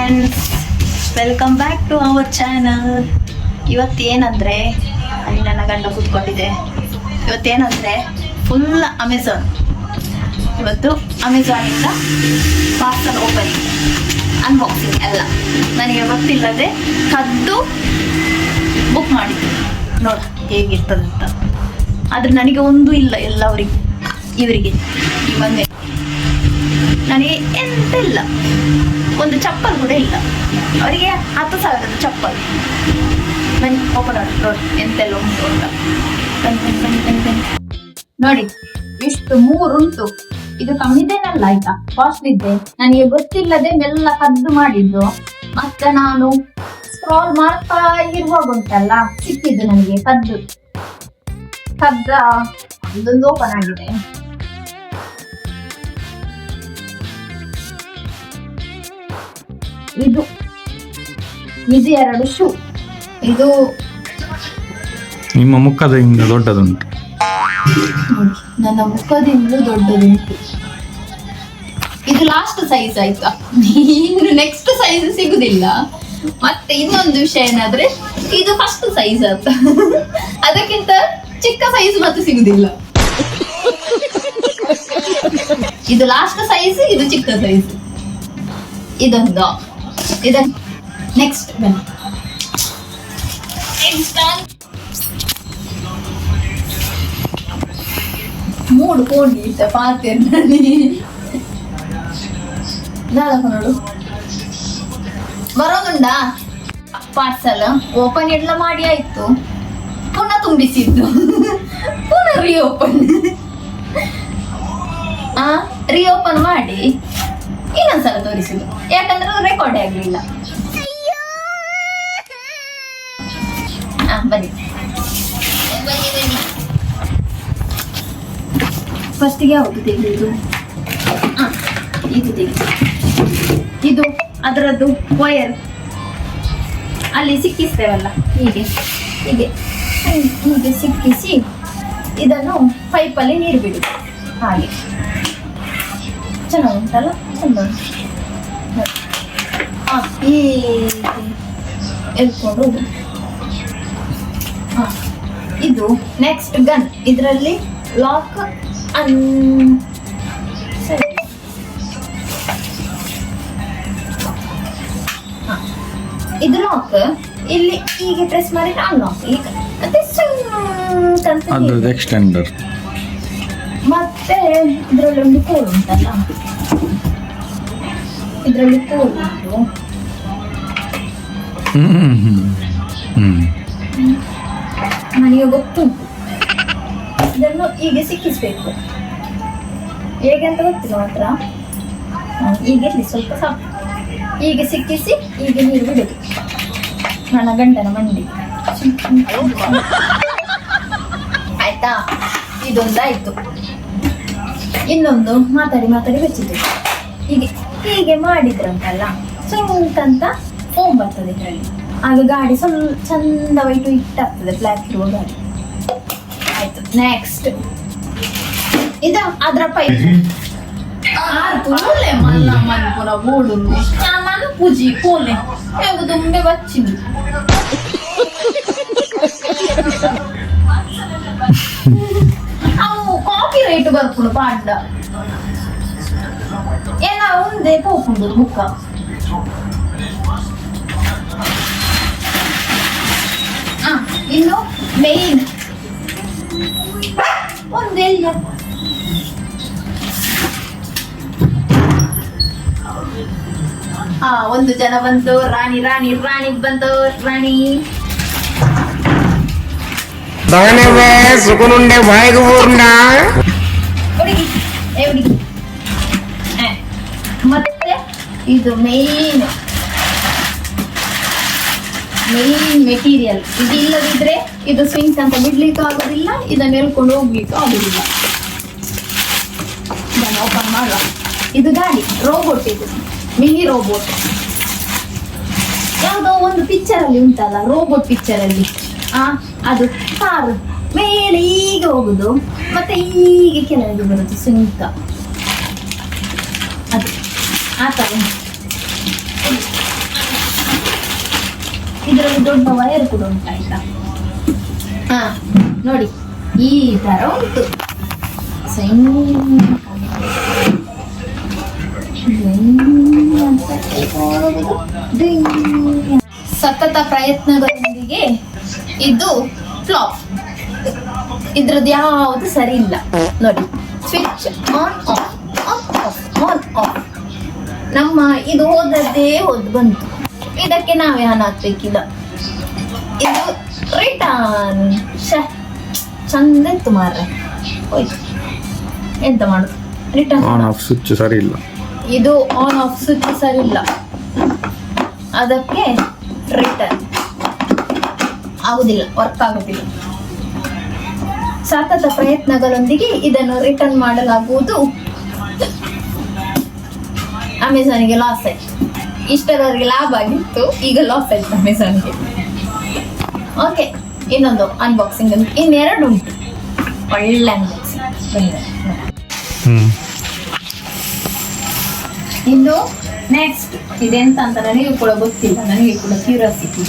Friends, welcome back to our channel. ಇವತ್ತೇನಂದರೆ ಅಲ್ಲಿ ನನ್ನ ಗಂಡ ಕೂತ್ಕೊಂಡಿದೆ. ಇವತ್ತೇನಂದರೆ ಫುಲ್ ಅಮೆಝಾನ್. ಇವತ್ತು ಅಮೆಝಾನಿಂದ ಪಾರ್ಸಲ್ ಓಪನಿಂಗ್, ಅನ್ಬಾಕ್ಸಿಂಗ್ ಎಲ್ಲ ನನಗೆ ಗೊತ್ತಿಲ್ಲದೆ ಕದ್ದು ಬುಕ್ ಮಾಡಿದ್ದು. ನೋಡ ಹೇಗಿರ್ತದಂತ. ಆದರೆ ನನಗೆ ಒಂದು ಇಲ್ಲ, ಎಲ್ಲವರಿಗೆ ಇವರಿಗೆ ಇವನ್ನೇ ನನಗೆ ಎಂತ ಇಲ್ಲ, ಒಂದು ಚಪ್ಪಲ್ ಕೂಡ ಇಲ್ಲ. ಅವರಿಗೆ 10,000 ಚಪ್ಪಲ್. ಬನ್ನಿ ಓಪನ್ ನೋಡಿ ಎಂತೆಲ್ಲ ಉಂಟು ಅಂತ. ನೋಡಿ ಇಷ್ಟು 3 ಉಂಟು. ಇದು ಕಮ್ಮಿದೇನಲ್ಲ ಆಯ್ತಾ, ಕಾಸ್ಟ್ಲಿ ಇದ್ದೆ. ನನಗೆ ಗೊತ್ತಿಲ್ಲದೆ ಮೆಲ್ಲ ಕದ್ದು ಮಾಡಿದ್ದು. ಮತ್ತೆ ನಾನು ಸ್ಕ್ರಾಲ್ ಮಾಡ್ತಾ ಇರುವಾಗ ಉಂಟಲ್ಲ ಸಿಕ್ಕಿದ್ದು ನನಗೆ ಕದ್ದ ಇದೊಂದು ಓಪನ್ ಆಗಿದೆ. ಇದು 2 ಶೂ. ಇದು ನಿಮ್ಮ ಮುಖದಿಂದ ದೊಡ್ಡದುಂಟು. ನನ್ನ ಮುಖದಿಂದ ದೊಡ್ಡದುಂಟು. ಇದು ಲಾಸ್ಟ್ ಸೈಜ್ ಆಯ್ತಾ, ಇನ್ನು ನೆಕ್ಸ್ಟ್ ಸೈಜ್ ಸಿಗುದಿಲ್ಲ. ಮತ್ತೆ ಇನ್ನೊಂದು ವಿಷಯ ಏನಾದ್ರೆ ಇದು ಫಸ್ಟ್ ಸೈಜ್ ಆಯ್ತಾ, ಅದಕ್ಕಿಂತ ಚಿಕ್ಕ ಸೈಜ್ ಮತ್ತೆ ಸಿಗುದಿಲ್ಲ. ಇದು ಲಾಸ್ಟ್ ಸೈಜ್, ಇದು ಚಿಕ್ಕ ಸೈಜ್. ಇದೊಂದು ನೆಕ್ಸ್ಟ್ ಬನ್ನಿ. ಮೂಡು ಕೋಡಿ ಪಾತೇರಿ ನೋಡು ಬರೋದುಂಡಾ. ಪಾರ್ಸಲ್ ಓಪನ್ ಎಲ್ಲ ಮಾಡಿ ಆಯ್ತು, ಪುನಃ ತುಂಬಿಸಿದ್ದು, ಪುನಃ ರೀಓಪನ್ ಮಾಡಿ ಇನ್ನೊಂದ್ಸಲ ತೋರಿಸಿದ್ದು. ಯಾಕಂದ್ರೆ ರೆಕಾರ್ಡೇ ಆಗ್ಲಿಲ್ಲ. ಬನ್ನಿ ಫಸ್ಟಿಗೆ ಯಾವುದು ತೆಗೆದು ಇದು ತೆಗೆದು, ಇದು ಅದರದ್ದು ವಯರ್ ಅಲ್ಲಿ ಸಿಕ್ಕಿಸ್ತೇವಲ್ಲ, ಹೀಗೆ ಸಿಕ್ಕಿಸಿ ಇದನ್ನು ಪೈಪಲ್ಲಿ ನೀರು ಬಿಡಿ. ಹಾಗೆ ಚೆನ್ನಾಗಿ ಉಂಟಲ್ಲ, ಚಂದ ಹೀಗೆ ಎಳ್ಕೊಂಡು ಹೋಗುದು. ಇದು ನೆಕ್ಸ್ಟ್ ಗನ್. ಇದರಲ್ಲಿ ಲಾಕ್ ಸರಿ. ಇದು ಲಾಕ್ ಇಲ್ಲಿ ಹೀಗೆ ಪ್ರೆಸ್ ಮಾಡಿ ಅನ್ಲಾಕ್. ಈಗ ಮತ್ತೆ ಎಕ್ಸ್ಟೆಂಡರ್. ಮತ್ತೆ ಇದರಲ್ಲಿ ಒಂದು ಕೋಲ್ ಉಂಟಲ್ಲ, ಇದರಲ್ಲಿ ಕೋಲ್ ಉಂಟು. ನನಗೆ ಗೊತ್ತುಂಟು. ಇದನ್ನು ಹೀಗೆ ಸಿಕ್ಕಿಸ್ಬೇಕು. ಹೇಗೆ ಅಂತ ಗೊತ್ತಿಲ್ಲ ಮಾತ್ರ. ಹೀಗಿರ್ಲಿ ಸ್ವಲ್ಪ ಸಾಕು. ಹೀಗೆ ಸಿಕ್ಕಿಸಿ ಹೀಗೆ ನೀರು ಬಿಡುದು ನನ್ನ ಗಂಡನ ಮಂಡಿ. ಆಯ್ತಾ, ಇದೊಂದಾಯ್ತು. ಇನ್ನೊಂದು ಮಾತಾಡಿ ಬೆಚ್ಚಿದ್ದು. ಹೀಗೆ ಮಾಡಿದ್ರಂತಲ್ಲ, ಸುಂಕಂತ ಫೋಮ್ ಬರ್ತದೆ ಇದರಲ್ಲಿ. ಆಗ ಗಾಡಿ ಸ್ವಲ್ಪ ಚಂದ ವೈಟು ಇಟ್ಟಾಗ್ತದೆ, ಬ್ಲ್ಯಾಕ್ ಇರುವ ಗಾಡಿ. ಆಯ್ತು, ನೆಕ್ಸ್ಟ್ ಇದು ಅದ್ರ ಪೈಪ್. ಮಲ್ಲ ಬೋಡು ನಾನು ಪೂಜಿ ಕೋಲೆ ತುಂಬೆ ಬಚ್ಚಿಂದು. ಅವು ಕಾಪಿ ರೈಟ್ ಬರ್ಕೊಂಡು ಪಾಡ್ಡ ಏನ ಒಂದೇ ಪೋಪುಂಡು ಬುಕ್ಕ. ಇನ್ನು ಮೇನ್ ಒಂದೆಲ್ಲ ಒಂದು ಜನ ಬಂತು. ರಾಣಿ ಬಂತು. ರಾಣಿ ಸುಖನುಂಡೆ ಬಾಯಿಗೆ ಊರ್ನ ಹುಡುಗಿ ಮತ್ತೆ ಇದು ಮೇನ್ ಮೆಟೀರಿಯಲ್. ಇದು ಇಲ್ಲದಿದ್ರೆ ಇದು ಸ್ವಿಂಗ್ಸ್ ಅಂತ ಬಿಡ್ಲಿಕ್ಕೆ ಆಗೋದಿಲ್ಲ, ಇದನ್ನು ಎಳ್ಕೊಂಡು ಹೋಗ್ಲಿಕ್ಕೆ ಆಗೋದಿಲ್ಲ. ಇದನ್ನು ಓಪನ್ ಮಾಡುವ. ಇದು ಗಾಡಿ ರೋಬೋಟ್, ಇದು ಮಿನಿ ರೋಬೋಟ್. ಯಾವುದೋ ಒಂದು ಪಿಕ್ಚರ್ ಅಲ್ಲಿ ಉಂಟಲ್ಲ, ರೋಬೋಟ್ ಪಿಕ್ಚರ್ ಅಲ್ಲಿ ಅದು ಕಾರು ಮೇಲೆ ಈಗ ಹೋಗುದು, ಮತ್ತೆ ಹೀಗೆ ಕೆಳಗೆ ಬರುದು ಸ್ವಿಂಗ್. ಅದು ಆ ತರ ಇದರಲ್ಲಿ ದೊಡ್ಡ ವೈರ್ ಕೂಡ ಉಂಟಾಯ್ತಾ. ಹಾ ನೋಡಿ ಈ ತರ ಉಂಟು. ಸತತ ಪ್ರಯತ್ನಗಳೊಂದಿಗೆ ಇದು ಫ್ಲಾಪ್. ಇದ್ರದ್ದು ಯಾವುದು ಸರಿ ಇಲ್ಲ ನೋಡಿ. Switch on off on off on off. ನಮ್ಮ ಇದು ಹೋದದ್ದೇ ಹೋದ್ ಬಂತು. ಇದಕ್ಕೆ ನಾವೇ ಹಣ ಹಾಕ್ಬೇಕಿಲ್ಲ. ಇದು ರಿಟರ್ನ್. ಚಂದ ಇತ್ತು ಮಾರ್ರೆ, ಹೋಯ್ತು. ಎಂತ ಮಾಡುದು, ರಿಟರ್ನ್. ಆನ್ ಆಫ್ ಸ್ವಿಚ್ ಸರಿ ಇಲ್ಲ. ಇದು ಆನ್ ಆಫ್ ಸ್ವಿಚ್ ಸರಿ ಇಲ್ಲ, ಅದಕ್ಕೆ ರಿಟರ್ನ್ ಆಗುದಿಲ್ಲ, ವರ್ಕ್ ಆಗುದಿಲ್ಲ. ಸತತ ಪ್ರಯತ್ನಗಳೊಂದಿಗೆ ಇದನ್ನು ರಿಟರ್ನ್ ಮಾಡಲಾಗುವುದು. ಅಮೆಝಾನ್ಗೆ ಲಾಸ್ ಆಯ್ತು. ಇಷ್ಟರವರೆಗೆ ಲಾಭ ಆಗಿತ್ತು, ಈಗ ಲಾಸ್ ಆಯ್ತು ಅಮೆಝಾನ್ಗೆ. ಓಕೆ, ಇನ್ನೊಂದು ಅನ್ಬಾಕ್ಸಿಂಗ್ ಅಂತ ಇನ್ನೆರಡು ಉಂಟು. ಒಳ್ಳೆ ಅನ್ಬಾಕ್ಸಿಂಗ್. ಇನ್ನು ನೆಕ್ಸ್ಟ್ ಇದೆಂತ ಅಂತ ನನಗೆ ಕೂಡ ಗೊತ್ತಿಲ್ಲ, ನನಗೆ ಕೂಡ ಕ್ಯೂರಿಯಾಸಿಟಿ.